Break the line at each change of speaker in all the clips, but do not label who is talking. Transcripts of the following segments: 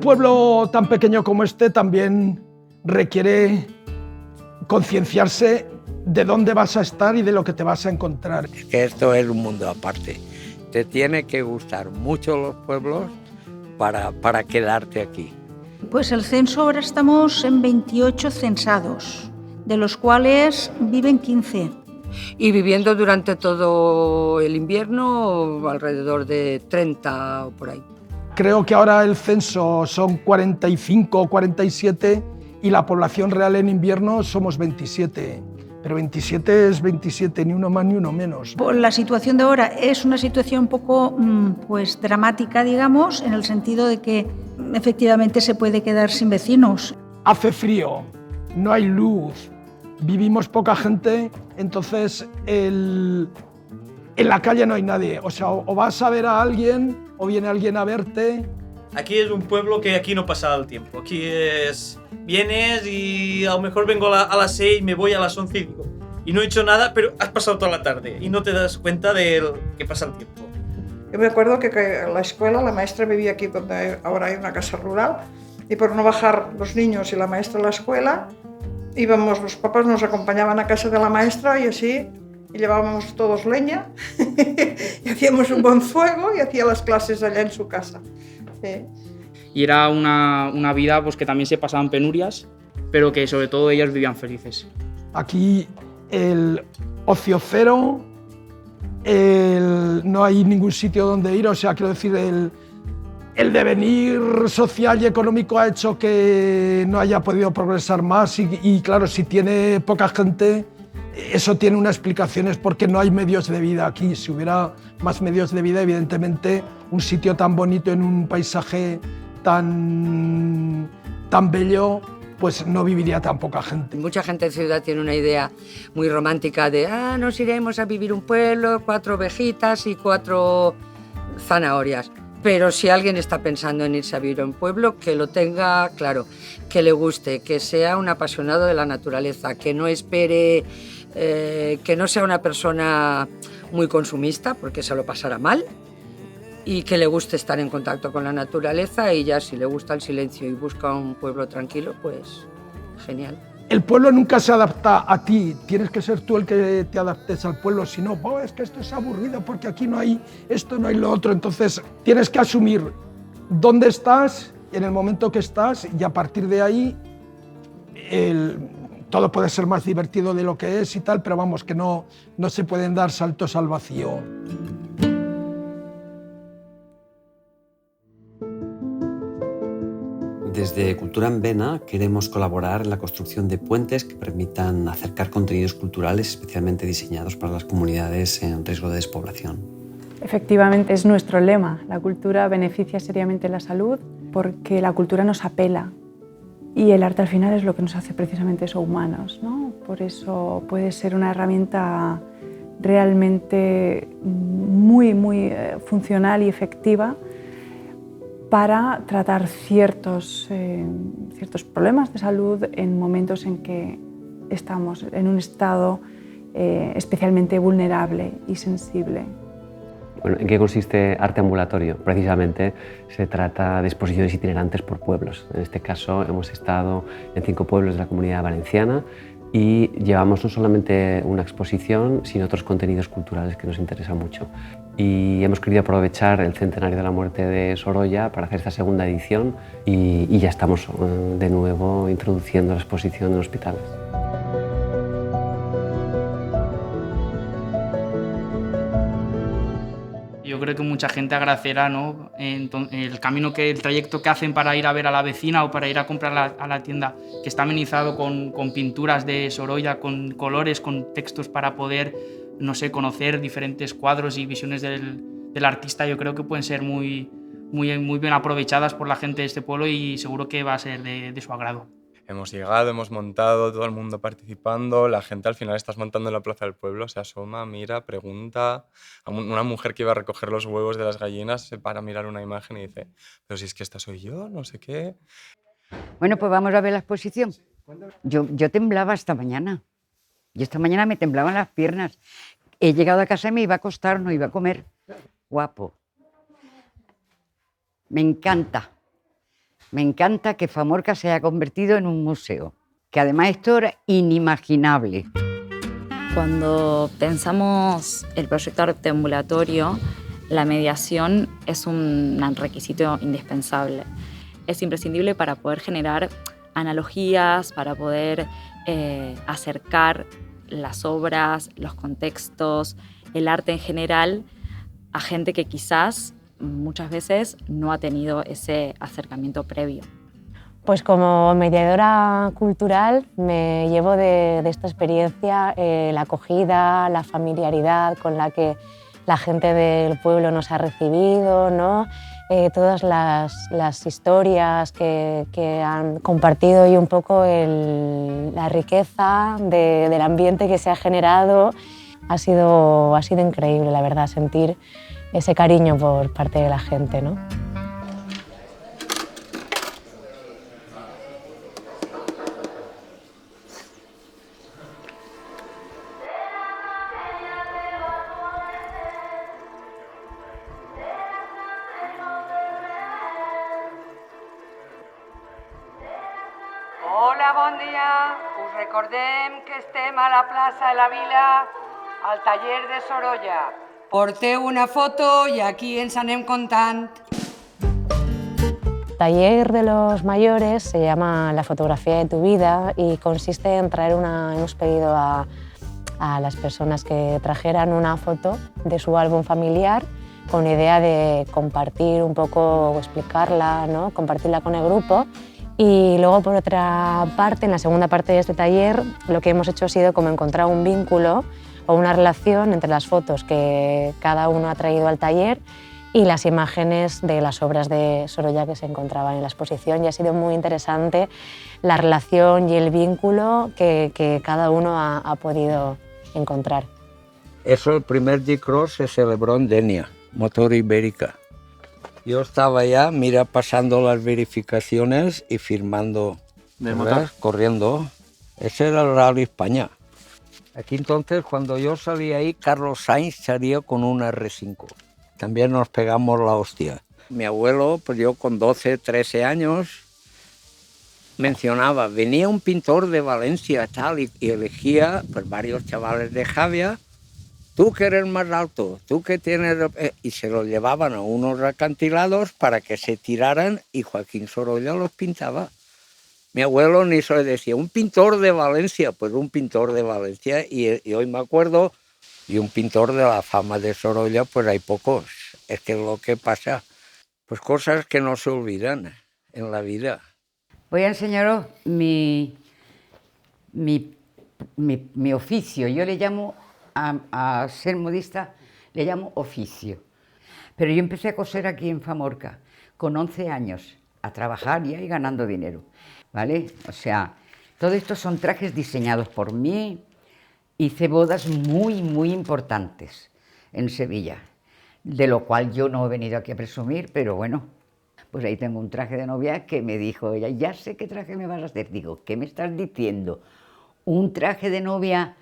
pueblo tan pequeño como este también requiere concienciarse de dónde vas a estar y de lo que te vas a encontrar.
Que esto es un mundo aparte. Te tiene que gustar mucho los pueblos para quedarte aquí.
Pues el censo ahora estamos en 28 censados, de los cuales viven 15.
Y viviendo durante todo el invierno alrededor de 30 o por ahí.
Creo que ahora el censo son 45 o 47 y la población real en invierno somos 27. Pero 27 es 27, ni uno más ni uno menos.
La situación de ahora es una situación un poco pues, dramática, digamos, en el sentido de que efectivamente se puede quedar sin vecinos.
Hace frío, no hay luz, vivimos poca gente, entonces en la calle no hay nadie. O sea, o vas a ver a alguien o viene alguien a verte.
Aquí es un pueblo que aquí no pasa el tiempo. Aquí es... Vienes y a lo mejor vengo a las 6, me voy a las 11 y no he hecho nada, pero has pasado toda la tarde y no te das cuenta de que pasa el tiempo.
Yo me acuerdo que en la escuela, la maestra vivía aquí donde ahora hay una casa rural y por no bajar los niños y la maestra a la escuela, íbamos, los papás nos acompañaban a casa de la maestra y así y llevábamos todos leña y hacíamos un buen fuego y hacía las clases allá en su casa. Sí.
Y era una vida pues, que también se pasaban penurias, pero que sobre todo ellos vivían felices.
Aquí el ocio cero, no hay ningún sitio donde ir, o sea, quiero decir, el devenir social y económico ha hecho que no haya podido progresar más y claro, si tiene poca gente, eso tiene una explicación, es porque no hay medios de vida aquí. Si hubiera más medios de vida, evidentemente, un sitio tan bonito en un paisaje tan bello, pues no viviría tan poca gente.
Mucha gente de ciudad tiene una idea muy romántica de nos iremos a vivir un pueblo, 4 ovejitas y 4 zanahorias. Pero si alguien está pensando en irse a vivir a un pueblo, que lo tenga claro, que le guste, que sea un apasionado de la naturaleza, que no espere, que no sea una persona muy consumista, porque se lo pasará mal, y que le guste estar en contacto con la naturaleza y ya si le gusta el silencio y busca un pueblo tranquilo, pues genial.
El pueblo nunca se adapta a ti, tienes que ser tú el que te adaptes al pueblo, si no, es que esto es aburrido porque aquí no hay esto, no hay lo otro, entonces tienes que asumir dónde estás, en el momento que estás y a partir de ahí todo puede ser más divertido de lo que es y tal, pero vamos, que no se pueden dar saltos al vacío.
Desde Cultura en Vena queremos colaborar en la construcción de puentes que permitan acercar contenidos culturales especialmente diseñados para las comunidades en riesgo de despoblación.
Efectivamente, es nuestro lema. La cultura beneficia seriamente la salud porque la cultura nos apela y el arte al final es lo que nos hace precisamente eso, humanos, ¿no? Por eso puede ser una herramienta realmente muy funcional y efectiva para tratar ciertos problemas de salud en momentos en que estamos en un estado especialmente vulnerable y sensible.
Bueno, ¿en qué consiste arte ambulatorio? Precisamente se trata de exposiciones itinerantes por pueblos. En este caso hemos estado en 5 pueblos de la Comunidad Valenciana y llevamos no solamente una exposición, sino otros contenidos culturales que nos interesan mucho. Y hemos querido aprovechar el centenario de la muerte de Sorolla para hacer esta segunda edición y ya estamos de nuevo introduciendo la exposición en hospitales.
Yo creo que mucha gente agradecerá, ¿no? el trayecto que hacen para ir a ver a la vecina o para ir a comprar a la tienda, que está amenizado con pinturas de Sorolla, con colores, con textos para poder, no sé, conocer diferentes cuadros y visiones del artista. Yo creo que pueden ser muy bien aprovechadas por la gente de este pueblo y seguro que va a ser de su agrado.
Hemos llegado, hemos montado, todo el mundo participando, la gente al final estás montando en la plaza del pueblo, se asoma, mira, pregunta. Una mujer que iba a recoger los huevos de las gallinas se para a mirar una imagen y dice, pero si es que esta soy yo, no sé qué.
Bueno, pues vamos a ver la exposición. Yo temblaba esta mañana. Y esta mañana me temblaban las piernas. He llegado a casa y me iba a acostar, no iba a comer. Guapo. Me encanta. Me encanta que Famorca se haya convertido en un museo, que además esto era inimaginable.
Cuando pensamos el proyecto Arte Ambulatorio, la mediación es un requisito indispensable. Es imprescindible para poder generar analogías, para poder acercar las obras, los contextos, el arte en general a gente que quizás muchas veces no ha tenido ese acercamiento previo.
Pues como mediadora cultural me llevo de esta experiencia la acogida, la familiaridad con la que la gente del pueblo nos ha recibido, ¿no? Todas las historias que han compartido y un poco la riqueza del ambiente que se ha generado. Ha sido increíble, la verdad, sentir ese cariño por parte de la gente, ¿no?
Hola, bon dia. Us recordem que estem a la plaça de la Vila, al taller de Sorolla. Porteu una foto y aquí ens anem contant.
Taller de los mayores se llama La fotografía de tu vida y consiste en traer hemos pedido a las personas que trajeran una foto de su álbum familiar con idea de compartir un poco, explicarla, ¿no? Compartirla con el grupo. Y luego, por otra parte, en la segunda parte de este taller, lo que hemos hecho ha sido como encontrar un vínculo o una relación entre las fotos que cada uno ha traído al taller y las imágenes de las obras de Sorolla que se encontraban en la exposición. Y ha sido muy interesante la relación y el vínculo que cada uno ha podido encontrar.
Eso, el primer G-Cross se celebró en Denia, Motor Ibérica. Yo estaba allá, mira, pasando las verificaciones y firmando, corriendo. Ese era el Rally España. Aquí entonces, cuando yo salí ahí, Carlos Sainz salió con un R5. También nos pegamos la hostia. Mi abuelo, pues yo con 12, 13 años, mencionaba, venía un pintor de Valencia tal, y elegía pues, varios chavales de Javia. Tú que eres más alto, tú que tienes... Y se los llevaban a unos acantilados para que se tiraran y Joaquín Sorolla los pintaba. Mi abuelo ni se decía, un pintor de Valencia, pues un pintor de Valencia. Y hoy me acuerdo, y un pintor de la fama de Sorolla, pues hay pocos. Es que lo que pasa, pues cosas que no se olvidan en la vida.
Voy a enseñaros mi oficio. Yo le llamo... A ser modista le llamo oficio. Pero yo empecé a coser aquí en Famorca con 11 años, a trabajar y ahí ganando dinero, ¿vale? O sea, todo esto son trajes diseñados por mí. Hice bodas muy, muy importantes en Sevilla, de lo cual yo no he venido aquí a presumir, pero bueno, pues ahí tengo un traje de novia que me dijo ella, ya sé qué traje me vas a hacer. Digo, ¿qué me estás diciendo? ¿Un traje de novia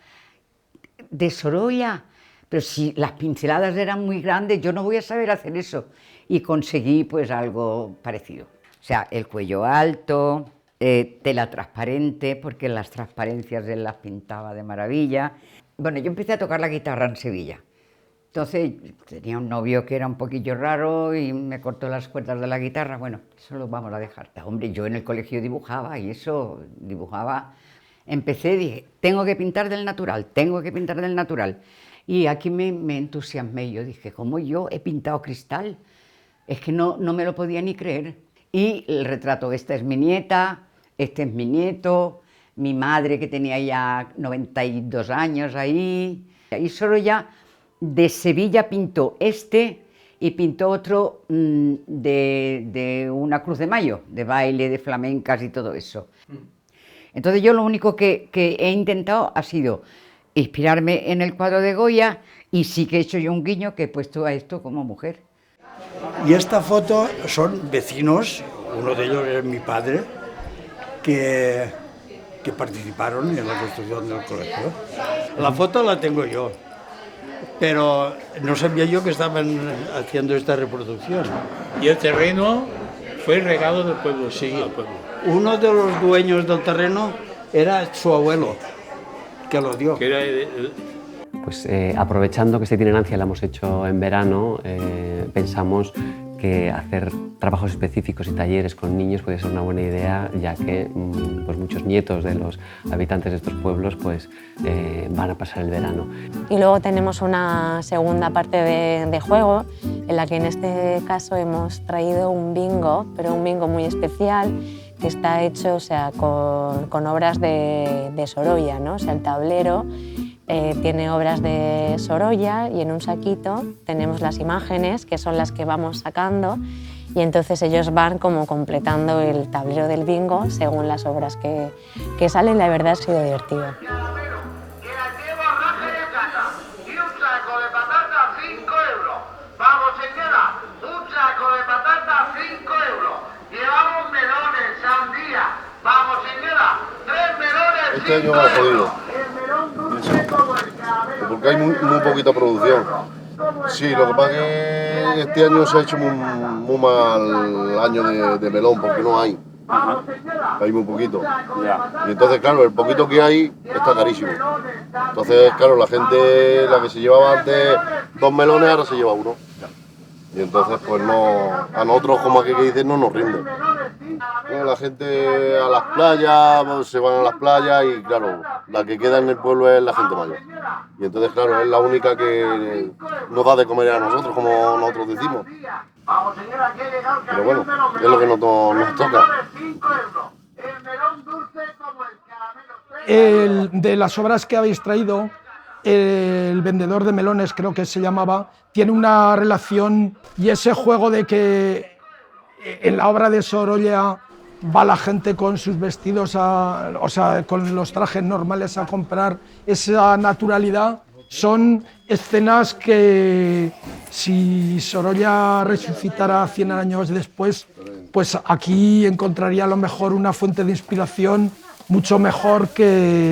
de Sorolla? Pero si las pinceladas eran muy grandes, yo no voy a saber hacer eso. Y conseguí pues algo parecido. O sea, el cuello alto, tela transparente, porque las transparencias él las pintaba de maravilla. Bueno, yo empecé a tocar la guitarra en Sevilla. Entonces tenía un novio que era un poquillo raro y me cortó las cuerdas de la guitarra. Bueno, eso lo vamos a dejar. Hombre, yo en el colegio dibujaba y eso, dibujaba... Empecé, dije, tengo que pintar del natural, tengo que pintar del natural. Y aquí me entusiasmé, yo dije, ¿cómo yo he pintado cristal? Es que no me lo podía ni creer. Y el retrato, esta es mi nieta, este es mi nieto, mi madre que tenía ya 92 años ahí. Y Sorolla de Sevilla pintó este y pintó otro de una Cruz de Mayo, de baile, de flamencas y todo eso. Entonces yo lo único que he intentado ha sido inspirarme en el cuadro de Goya y sí que he hecho yo un guiño que he puesto a esto como mujer.
Y esta foto son vecinos, uno de ellos es mi padre, que participaron en la construcción del colegio. La foto la tengo yo, pero no sabía yo que estaban haciendo esta reproducción.
Y el terreno Fue regalo del pueblo,
Sí.
al pueblo.
Uno de los dueños del terreno era su abuelo, que lo dio.
Que era
Pues aprovechando que esta itinerancia la hemos hecho en verano, pensamos que hacer trabajos específicos y talleres con niños puede ser una buena idea, ya que pues muchos nietos de los habitantes de estos pueblos pues, van a pasar el verano.
Y luego tenemos una segunda parte de juego, en la que en este caso hemos traído un bingo, pero un bingo muy especial, que está hecho, o sea, con obras de Sorolla, ¿no? O sea, el tablero tiene obras de Sorolla y en un saquito tenemos las imágenes, que son las que vamos sacando, y entonces ellos van como completando el tablero del bingo según las obras que salen. La verdad ha sido divertido.
Vamos, señora, un saco de patatas, 5 euros. Llevamos melones, sandía. Vamos, señora, 3 melones, 5 euros.
Este año va jodido. Porque hay muy poquita producción. Sí, lo que pasa es que este año se ha hecho muy mal año de melón, porque no hay. Hay muy poquito. Y entonces, claro, el poquito que hay está carísimo. Entonces, claro, la gente, la que se llevaba antes 2 melones, ahora se lleva 1. Y entonces, pues no, a nosotros, como aquí que dicen, no nos rinde. Bueno, la gente a las playas, pues, se van a las playas y, claro, la que queda en el pueblo es la gente mayor. Y entonces, claro, es la única que nos da de comer a nosotros, como nosotros decimos. Pero bueno, es lo que nos toca.
De las obras que habéis traído, el vendedor de melones, creo que se llamaba, tiene una relación, y ese juego de que en la obra de Sorolla va la gente con sus vestidos, o sea, con los trajes normales a comprar esa naturalidad, son escenas que si Sorolla resucitara 100 años después, pues aquí encontraría a lo mejor una fuente de inspiración mucho mejor que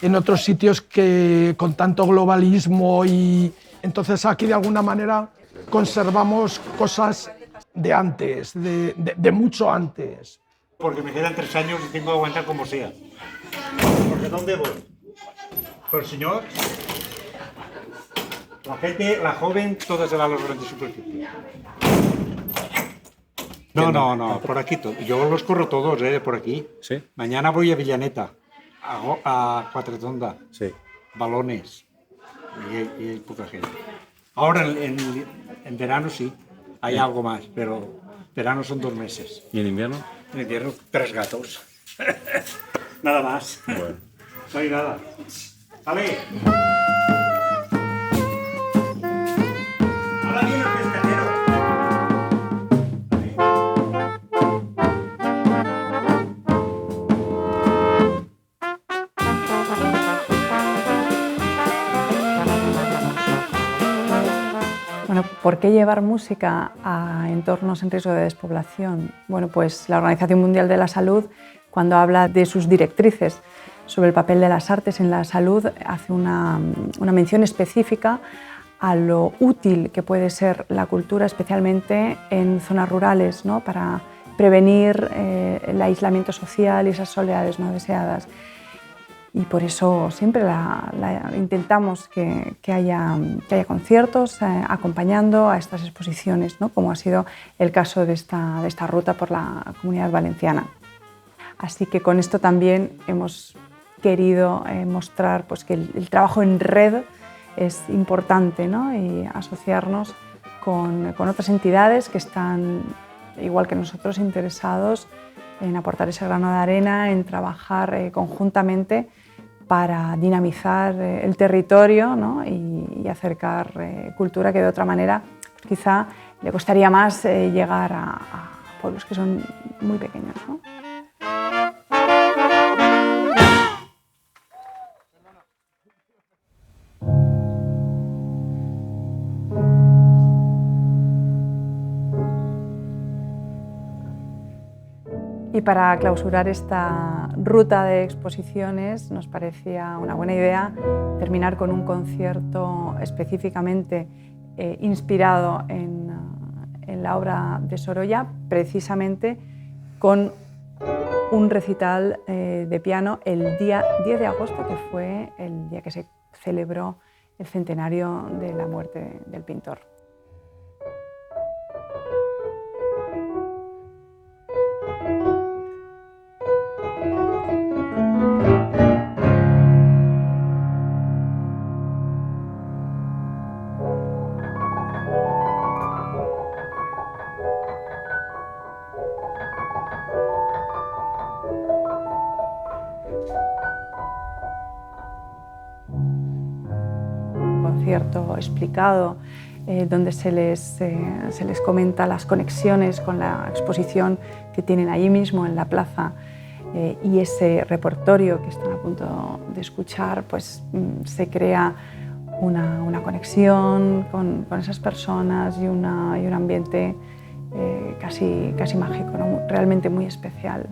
en otros sitios que con tanto globalismo, y entonces aquí de alguna manera conservamos cosas de antes, de mucho antes.
Porque me quedan 3 años y tengo que aguantar como sea. Porque ¿dónde voy? Pues señor, la gente, la joven, toda se va a los grandes superficies. No, por aquí. Yo los corro todos, por aquí.
¿Sí?
Mañana voy a Villaneta, a Quatretonda.
Sí.
Balones. Y hay poca gente. Ahora en verano sí, hay algo más, pero verano son 2 meses.
¿Y en invierno?
En invierno 3 gatos. Nada más.
Bueno.
No hay nada. ¡Ale! Ahora viene el pescadero.
Bueno, ¿por qué llevar música a entornos en riesgo de despoblación? Bueno, pues la Organización Mundial de la Salud, cuando habla de sus directrices sobre el papel de las artes en la salud, hace una mención específica a lo útil que puede ser la cultura, especialmente en zonas rurales, ¿no? Para prevenir el aislamiento social y esas soledades no deseadas. Y por eso siempre intentamos que haya conciertos acompañando a estas exposiciones, ¿no? Como ha sido el caso de esta ruta por la Comunidad Valenciana. Así que con esto también hemos querido mostrar pues, que el trabajo en red es importante, ¿no? Y asociarnos con otras entidades que están, igual que nosotros, interesados en aportar ese grano de arena, en trabajar conjuntamente para dinamizar el territorio, ¿no? y acercar cultura que de otra manera quizá le costaría más llegar a pueblos que son muy pequeños, ¿no? Y para clausurar esta ruta de exposiciones nos parecía una buena idea terminar con un concierto específicamente inspirado en en la obra de Sorolla, precisamente con un recital de piano el día 10 de agosto, que fue el día que se celebró el centenario de la muerte del pintor. Concierto explicado, donde se les comenta las conexiones con la exposición que tienen allí mismo en la plaza, y ese repertorio que están a punto de escuchar, pues se crea una conexión con esas personas y un ambiente casi mágico, ¿no? Realmente muy especial.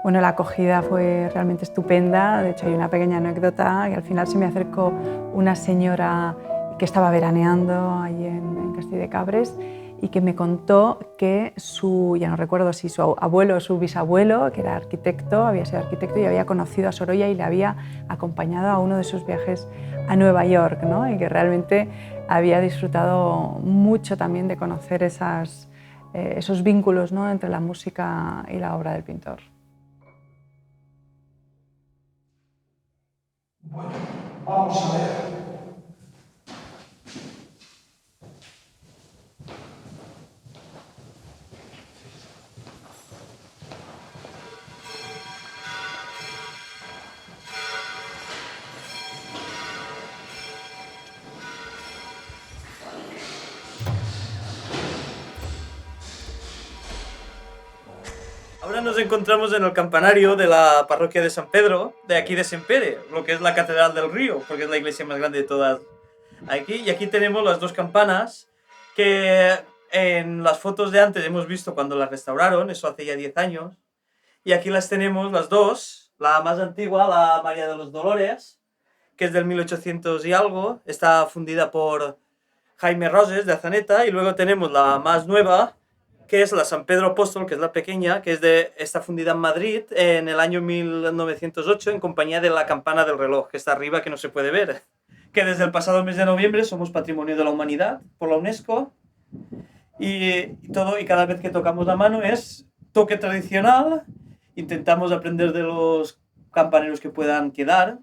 Bueno, la acogida fue realmente estupenda. De hecho, hay una pequeña anécdota, que al final se me acercó una señora que estaba veraneando allí en Castell de Cabres y que me contó que ya no recuerdo si su abuelo o su bisabuelo, que era arquitecto, había sido arquitecto y había conocido a Sorolla y le había acompañado a uno de sus viajes a Nueva York, ¿no? Y que realmente había disfrutado mucho también de conocer esos vínculos, ¿no?, entre la música y la obra del pintor.
Bueno, vamos a ver.
Ahora nos encontramos en el campanario de la parroquia de San Pedro, de aquí de Sempere, lo que es la Catedral del Río, porque es la iglesia más grande de todas aquí. Y aquí tenemos las dos campanas que en las fotos de antes hemos visto cuando las restauraron, eso hace ya 10 años. Y aquí las tenemos las dos, la más antigua, la María de los Dolores, que es del 1800 y algo, está fundida por Jaime Roses de Azaneta, y luego tenemos la más nueva, que es la San Pedro Apóstol, que es la pequeña, que está fundida en Madrid en el año 1908 en compañía de la campana del reloj, que está arriba, que no se puede ver. Que desde el pasado mes de noviembre somos Patrimonio de la Humanidad por la UNESCO, y cada vez que tocamos la mano es toque tradicional. Intentamos aprender de los campaneros que puedan quedar,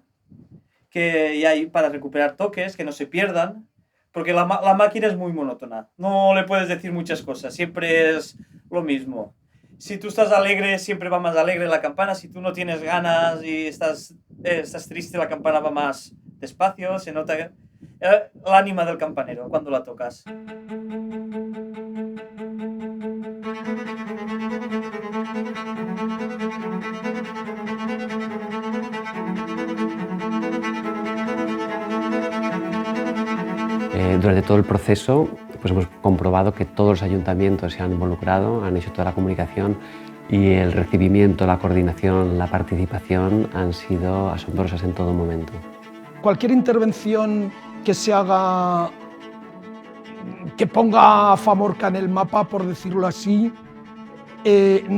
que hay para recuperar toques, que no se pierdan. Porque la máquina es muy monótona, no le puedes decir muchas cosas, siempre es lo mismo. Si tú estás alegre, siempre va más alegre la campana. Si tú no tienes ganas y estás triste, la campana va más despacio. Se nota el ánima del campanero cuando la tocas.
Durante todo el proceso pues hemos comprobado que todos los ayuntamientos se han involucrado, han hecho toda la comunicación, y el recibimiento, la coordinación, la participación han sido asombrosas en todo momento.
Cualquier intervención que se haga, que ponga a Famorca en el mapa, por decirlo así,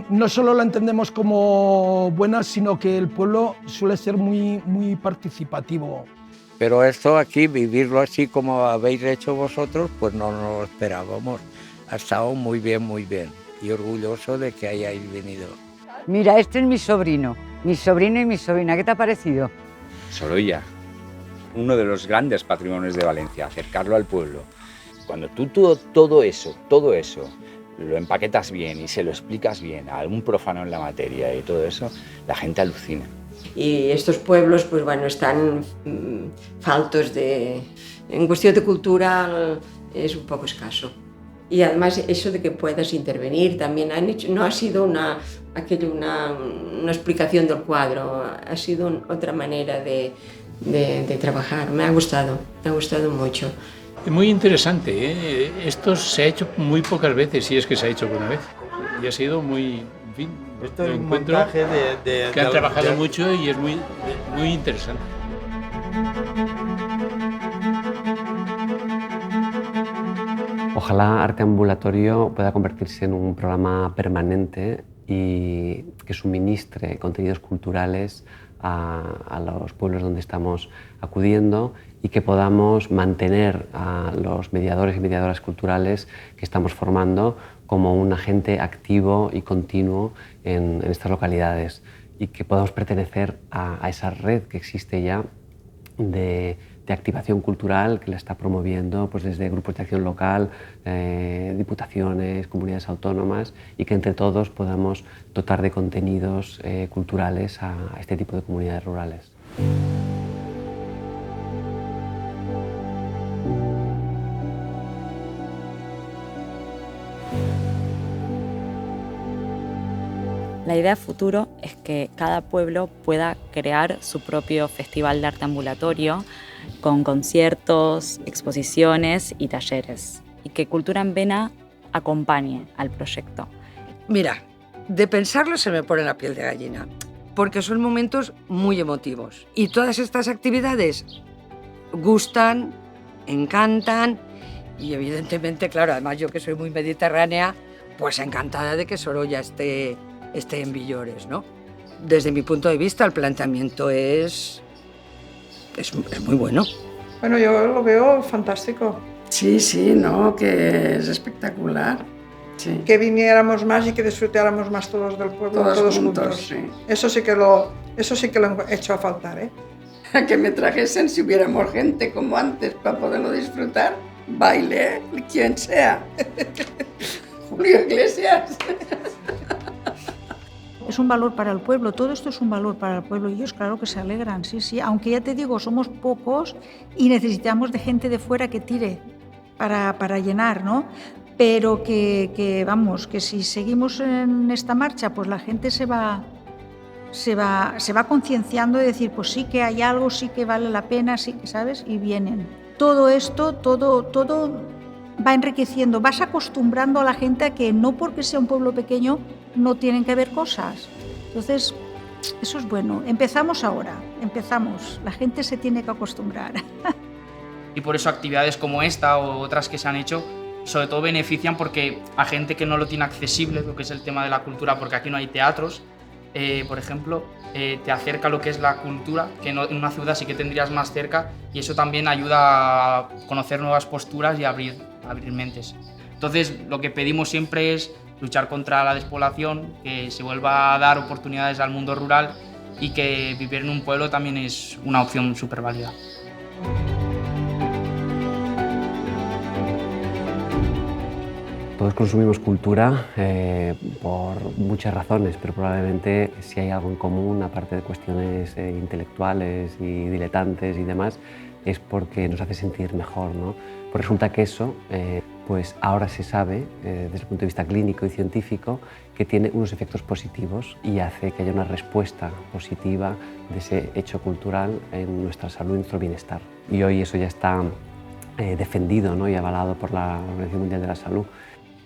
no solo la entendemos como buena, sino que el pueblo suele ser muy participativo.
Pero esto aquí, vivirlo así como habéis hecho vosotros, pues no nos lo esperábamos. Ha estado muy bien y orgulloso de que hayáis venido.
Mira, este es mi sobrino y mi sobrina. ¿Qué te ha parecido?
Sorolla, uno de los grandes patrimonios de Valencia, acercarlo al pueblo. Cuando tú todo eso lo empaquetas bien y se lo explicas bien a algún profano en la materia y todo eso, la gente alucina.
Y estos pueblos, pues bueno, están faltos en cuestión de cultura es un poco escaso. Y además eso de que puedas intervenir también no ha sido una explicación del cuadro, ha sido otra manera de trabajar. Me ha gustado mucho.
Muy interesante, ¿eh? Esto se ha hecho muy pocas veces, si es que se ha hecho alguna vez. Y ha sido muy, en fin,
esto es un
encuentro
montaje
que han trabajado mucho y es muy interesante.
Ojalá Arte Ambulatorio pueda convertirse en un programa permanente y que suministre contenidos culturales a los pueblos donde estamos acudiendo y que podamos mantener a los mediadores y mediadoras culturales que estamos formando como un agente activo y continuo en estas localidades y que podamos pertenecer a esa red que existe ya de activación cultural que la está promoviendo pues desde grupos de acción local, diputaciones, comunidades autónomas y que entre todos podamos dotar de contenidos culturales a este tipo de comunidades rurales.
La idea futuro es que cada pueblo pueda crear su propio festival de arte ambulatorio con conciertos, exposiciones y talleres, y que Cultura en Vena acompañe al proyecto.
Mira, de pensarlo se me pone la piel de gallina, porque son momentos muy emotivos y todas estas actividades gustan, encantan y evidentemente, claro, además yo que soy muy mediterránea, pues encantada de que Sorolla esté en Villores, ¿no? Desde mi punto de vista el planteamiento es muy bueno.
Bueno, yo lo veo fantástico.
Sí, sí, no, que es espectacular. Sí.
Que viniéramos más y que disfrutáramos más todos del pueblo, todos juntos.
Sí.
Eso sí que lo he hecho a faltar, ¿eh?
Que me trajesen si hubiéramos gente como antes para poderlo disfrutar. Baile, quien sea. Julio Iglesias.
Es un valor para el pueblo, todo esto es un valor para el pueblo y ellos claro que se alegran, sí, sí, aunque ya te digo, somos pocos y necesitamos de gente de fuera que tire para llenar, ¿no? Pero que vamos, que si seguimos en esta marcha, pues la gente se va concienciando de decir, pues sí que hay algo, sí que vale la pena, sí que, ¿sabes? Y vienen. Todo esto, todo va enriqueciendo, vas acostumbrando a la gente a que no porque sea un pueblo pequeño no tienen que haber cosas. Entonces, eso es bueno. Empezamos ahora, la gente se tiene que acostumbrar.
Y por eso actividades como esta o otras que se han hecho, sobre todo benefician porque a gente que no lo tiene accesible, lo que es el tema de la cultura, porque aquí no hay teatros, por ejemplo, te acerca lo que es la cultura, que en una ciudad sí que tendrías más cerca, y eso también ayuda a conocer nuevas posturas y abrir mentes. Entonces, lo que pedimos siempre es luchar contra la despoblación, que se vuelva a dar oportunidades al mundo rural y que vivir en un pueblo también es una opción súper válida.
Todos consumimos cultura por muchas razones, pero probablemente si hay algo en común, aparte de cuestiones intelectuales y diletantes y demás, es porque nos hace sentir mejor, ¿no? Pues resulta que eso, pues ahora se sabe, desde el punto de vista clínico y científico, que tiene unos efectos positivos y hace que haya una respuesta positiva de ese hecho cultural en nuestra salud y nuestro bienestar. Y hoy eso ya está defendido, ¿no? Y avalado por la Organización Mundial de la Salud.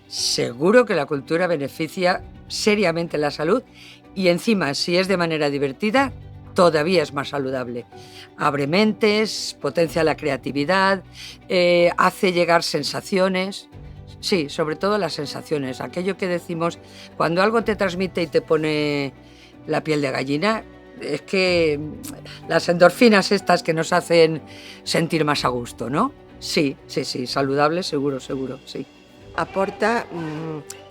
Seguro que la cultura beneficia seriamente la salud y encima, si es de manera divertida, todavía es más saludable. Abre mentes, potencia la creatividad, hace llegar sensaciones. Sí, sobre todo las sensaciones. Aquello que decimos, cuando algo te transmite y te pone la piel de gallina, es que las endorfinas estas que nos hacen sentir más a gusto, ¿no? Sí, sí, sí, saludable, seguro, seguro, sí.
Aporta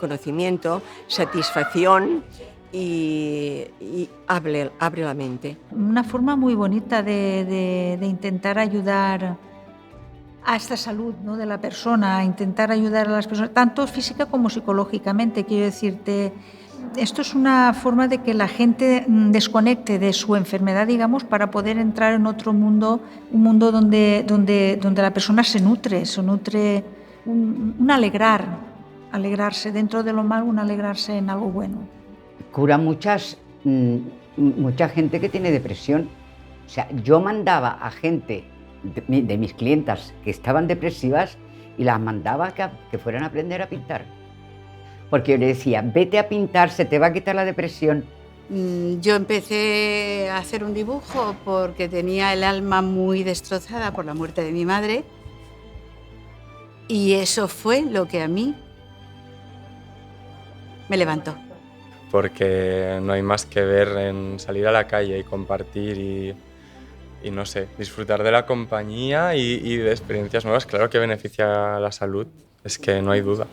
conocimiento, satisfacción y abre la mente.
Una forma muy bonita de intentar ayudar a esta salud, ¿no? De la persona, a intentar ayudar a las personas, tanto física como psicológicamente. Quiero decirte, esto es una forma de que la gente desconecte de su enfermedad, digamos, para poder entrar en otro mundo, un mundo donde la persona se nutre, un alegrarse dentro de lo malo, un alegrarse en algo bueno.
Cura mucha gente que tiene depresión. O sea, yo mandaba a gente de mis clientas que estaban depresivas y las mandaba que fueran a aprender a pintar. Porque yo le decía, vete a pintar, se te va a quitar la depresión.
Yo empecé a hacer un dibujo porque tenía el alma muy destrozada por la muerte de mi madre Y eso fue lo que a mí me levantó.
Porque no hay más que ver en salir a la calle y compartir y no sé, disfrutar de la compañía y de experiencias nuevas. Claro que beneficia la salud, es que no hay duda.